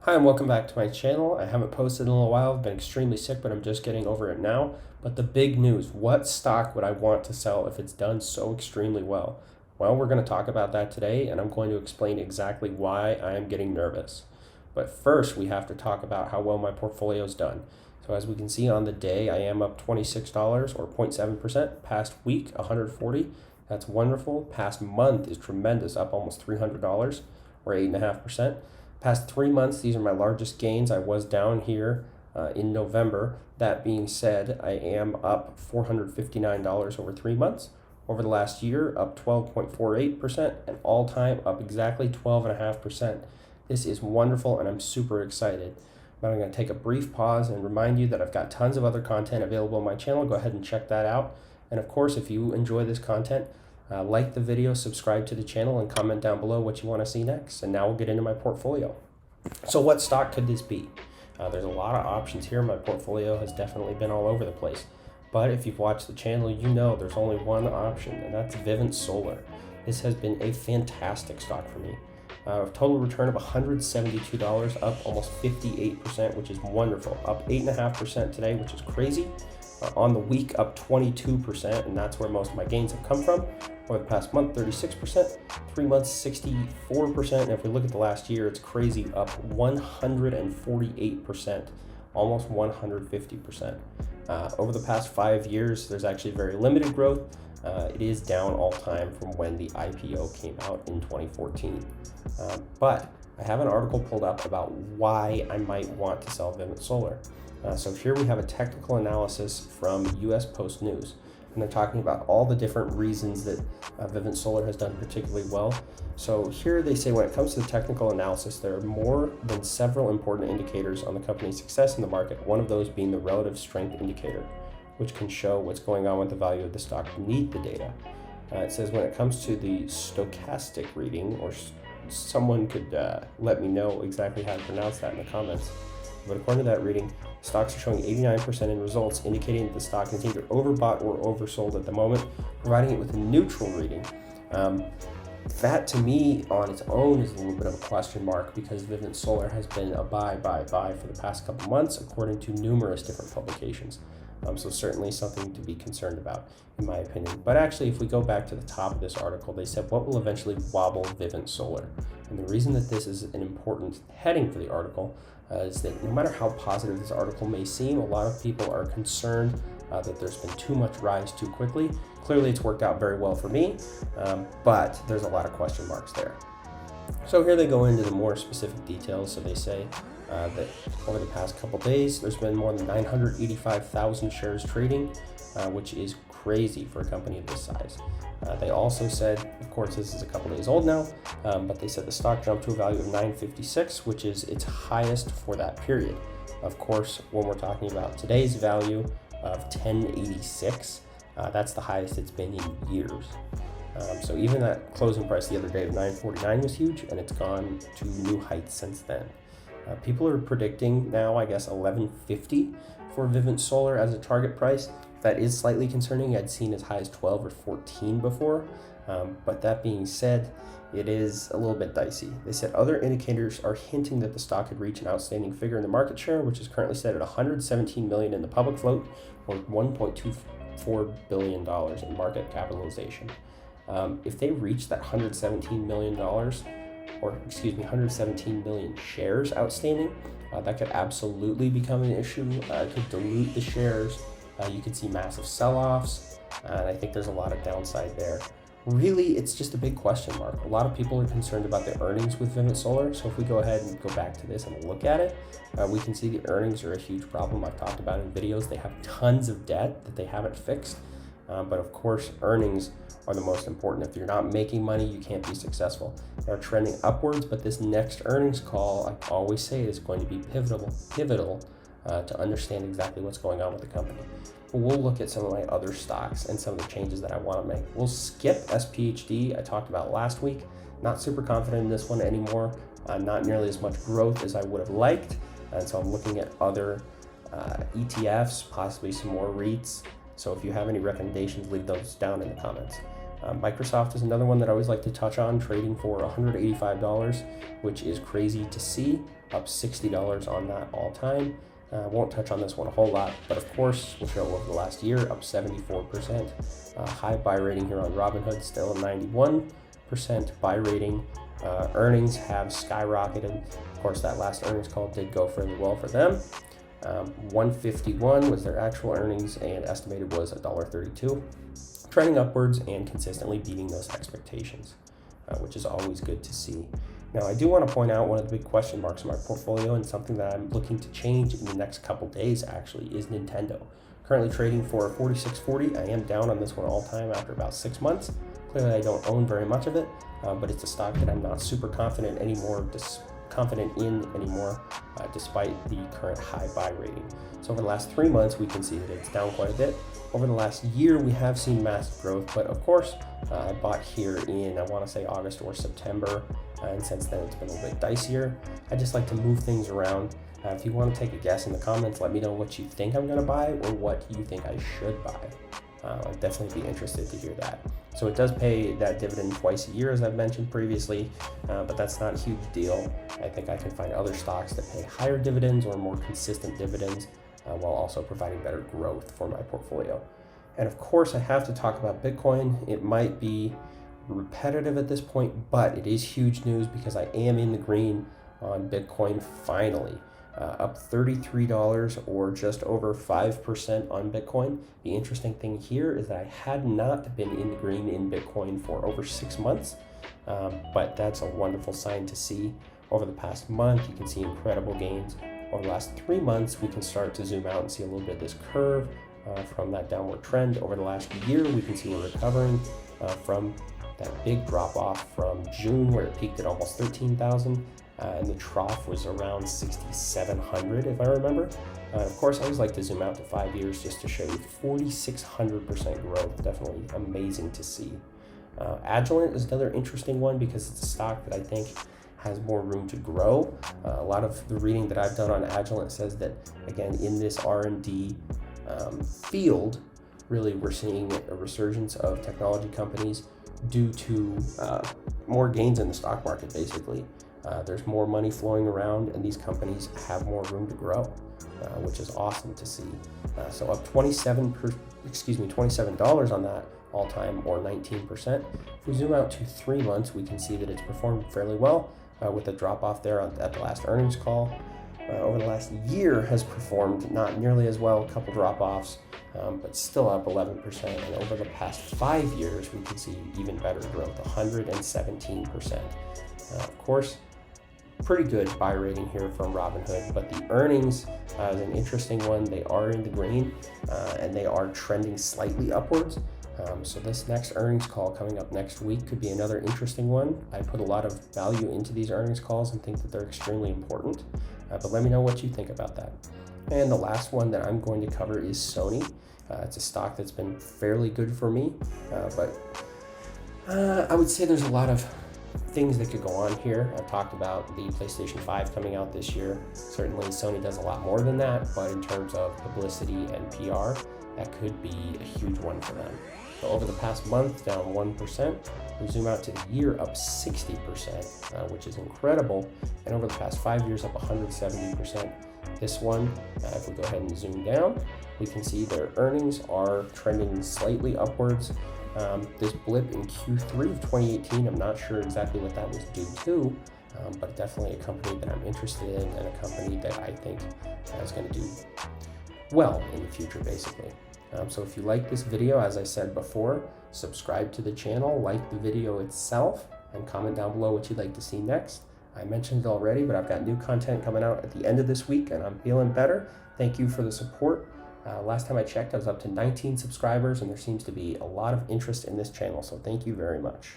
Hi and welcome back to my channel. I haven't posted in a little while. I've been extremely sick, but I'm just getting over it now. But the big news, what stock would I want to sell if it's done so extremely well? Well, we're going to talk about that today, and I'm going to explain exactly why I am getting nervous. But first, we have to talk about how well my portfolio's done. So as we can see on the day, I am up $26 or 0.7%. Past week, $140. That's wonderful. Past month is tremendous, up almost $300 or 8.5%. Past 3 months, these are my largest gains. I was down here in November. That being said, I am up $459 over 3 months. Over the last year, up 12.48%, and all time up exactly 12.5%. This is wonderful, and I'm super excited. But I'm going to take a brief pause and remind you that I've got tons of other content available on my channel. Go ahead and check that out. And of course, if you enjoy this content, like the video, subscribe to the channel, and comment down below what you want to see next. And now we'll get into my portfolio. So what stock could this be? There's a lot of options here. My portfolio has definitely been all over the place. But if you've watched the channel, you know there's only one option, and that's Vivint Solar. This has been a fantastic stock for me. Total return of $172, up almost 58%, which is wonderful. Up 8.5% today, which is crazy. On the week, up 22%, and that's where most of my gains have come from. Over the past month, 36%, 3 months, 64%, and if we look at the last year, it's crazy, up 148%, almost 150%. Over the past 5 years, there's actually very limited growth. It is down all time from when the IPO came out in 2014. But I have an article pulled up about why I might want to sell Vivint Solar. So here we have a technical analysis from US Post News, and they're talking about all the different reasons that Vivint Solar has done particularly well. So here they say when it comes to the technical analysis, there are more than several important indicators on the company's success in the market, one of those being the relative strength indicator, which can show what's going on with the value of the stock beneath the data. It says when it comes to the stochastic reading, or someone could let me know exactly how to pronounce that in the comments. But according to that reading, stocks are showing 89% in results, indicating that the stock is either overbought or oversold at the moment, providing it with a neutral reading. That to me on its own is a little bit of a question mark, because Vivint Solar has been a buy for the past couple months, according to numerous different publications. So certainly something to be concerned about, in my opinion. But actually, if we go back to the top of this article, they said what will eventually wobble Vivint Solar. And the reason that this is an important heading for the article is that no matter how positive this article may seem, a lot of people are concerned that there's been too much rise too quickly. Clearly, it's worked out very well for me, but there's a lot of question marks there. So here they go into the more specific details. So they say that over the past couple days, there's been more than 985,000 shares trading, which is crazy for a company of this size. They also said, of course, this is a couple days old now, but they said the stock jumped to a value of $9.56, which is its highest for that period. Of course, when we're talking about today's value of $10.86, that's the highest it's been in years. So even that closing price the other day of $9.49 was huge, and it's gone to new heights since then. People are predicting now, I guess, $11.50 for Vivint Solar as a target price. That is slightly concerning. I'd seen as high as 12 or 14 before, but that being said, it is a little bit dicey. They said other indicators are hinting that the stock could reach an outstanding figure in the market share, which is currently set at $117 million in the public float, or $1.24 billion in market capitalization. If they reach that $117 million, 117 million shares outstanding, that could absolutely become an issue. It could dilute the shares. You could see massive sell-offs, and I think there's a lot of downside there. Really, it's just a big question mark. A lot of people are concerned about the earnings with Vivint Solar, so if we go ahead and go back to this and look at it, we can see the earnings are a huge problem. I've talked about in videos. They have tons of debt that they haven't fixed, but of course, earnings are the most important. If you're not making money, you can't be successful. They're trending upwards, but this next earnings call, I always say, is going to be pivotal to understand exactly what's going on with the company. But we'll look at some of my other stocks and some of the changes that I want to make. We'll skip SPHD I talked about last week. Not super confident in this one anymore. Not nearly as much growth as I would have liked. And so I'm looking at other ETFs, possibly some more REITs. So if you have any recommendations, leave those down in the comments. Microsoft is another one that I always like to touch on, trading for $185, which is crazy to see, up $60 on that all time. Won't touch on this one a whole lot, but of course, we'll show over the last year, up 74%. High buy rating here on Robinhood, still a 91% buy rating. Earnings have skyrocketed. Of course, that last earnings call did go fairly well for them. 151 was their actual earnings, and estimated was $1.32. Trending upwards and consistently beating those expectations, which is always good to see. Now, I do want to point out one of the big question marks in my portfolio, and something that I'm looking to change in the next couple days actually, is Nintendo. Currently trading for $46.40. I am down on this one all time after about 6 months. Clearly, I don't own very much of it, but it's a stock that I'm not super confident in anymore, despite the current high buy rating. So over the last 3 months, we can see that it's down quite a bit. Over the last year, we have seen massive growth, but of course, I bought here in, I want to say August or September, and since then it's been a little bit dicier. I just like to move things around. If you want to take a guess in the comments, let me know what you think I'm going to buy or what you think I should buy. I'd definitely be interested to hear that. So it does pay that dividend twice a year, as I've mentioned previously, but that's not a huge deal. I think I can find other stocks that pay higher dividends or more consistent dividends, while also providing better growth for my portfolio. And of course, I have to talk about Bitcoin. It might be repetitive at this point, but it is huge news because I am in the green on Bitcoin finally. Up $33 or just over 5% on Bitcoin. The interesting thing here is that I had not been in the green in Bitcoin for over 6 months, but that's a wonderful sign to see. Over the past month, you can see incredible gains. Over the last 3 months, we can start to zoom out and see a little bit of this curve from that downward trend. Over the last year, we can see we're recovering from that big drop off from June, where it peaked at almost 13,000. And the trough was around 6,700, if I remember. Of course, I always like to zoom out to 5 years just to show you 4,600% growth. Definitely amazing to see. Agilent is another interesting one because it's a stock that I think has more room to grow. A lot of the reading that I've done on Agilent says that, again, in this R&D field, really we're seeing a resurgence of technology companies due to more gains in the stock market, basically. There's more money flowing around, and these companies have more room to grow, which is awesome to see. So up $27 on that all time, or 19%. If we zoom out to 3 months, we can see that it's performed fairly well, with a drop off there at the last earnings call. Over the last year has performed not nearly as well, a couple drop offs, but still up 11%. And over the past 5 years, we can see even better growth, 117%. Of course, pretty good buy rating here from Robinhood, but the earnings is an interesting one. They are in the green, and they are trending slightly upwards. So this next earnings call coming up next week could be another interesting one. I put a lot of value into these earnings calls and think that they're extremely important, but let me know what you think about that. And the last one that I'm going to cover is Sony. It's a stock that's been fairly good for me, but I would say there's a lot of things that could go on here. I've talked about the PlayStation 5 coming out this year. Certainly Sony does a lot more than that, but in terms of publicity and PR, that could be a huge one for them. So over the past month, down 1%. We zoom out to the year, up 60%, which is incredible. And over the past 5 years, up 170%. This one, if we go ahead and zoom down, we can see their earnings are trending slightly upwards. This blip in Q3 of 2018, I'm not sure exactly what that was due to, but definitely a company that I'm interested in, and a company that I think is going to do well in the future, basically. So if you like this video, as I said before, subscribe to the channel, like the video itself, and comment down below what you'd like to see next. I mentioned it already, but I've got new content coming out at the end of this week, and I'm feeling better. Thank you for the support. Last time I checked, I was up to 19 subscribers, and there seems to be a lot of interest in this channel, so thank you very much.